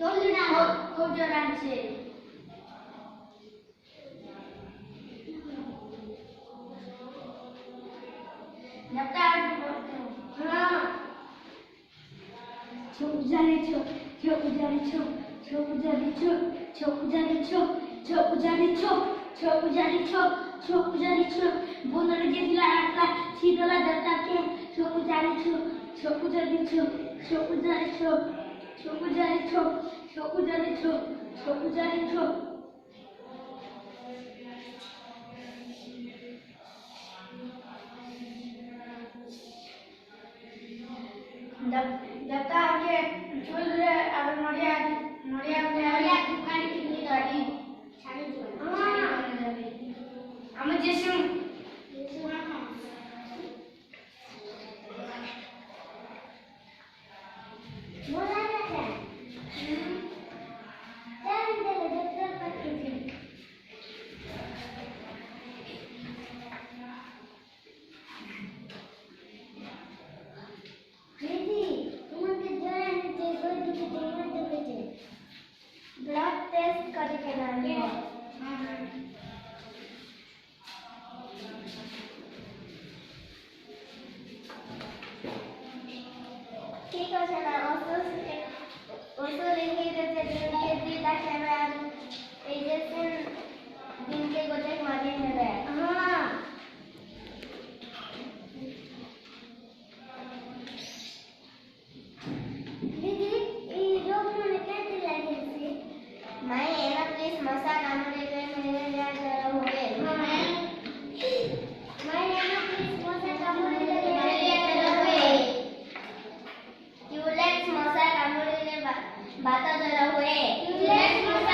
कोजरांचे blood test करके लाएंगे। ठीक है चला ओसो लिखी देते दिन के दिला के बाद एजेसन दिन के गोटे माने हेबे। हां दीदी ई रोग ने कैसे लागे से मैं एना प्लीज मसा कामरे पे मेरे याद होगे। मैं एना प्लीज मसा कामरे पे मेरे याद होगे। क्यूलेक्स मसा कामरे ले बात जरा हुए। क्यूलेक्स मसा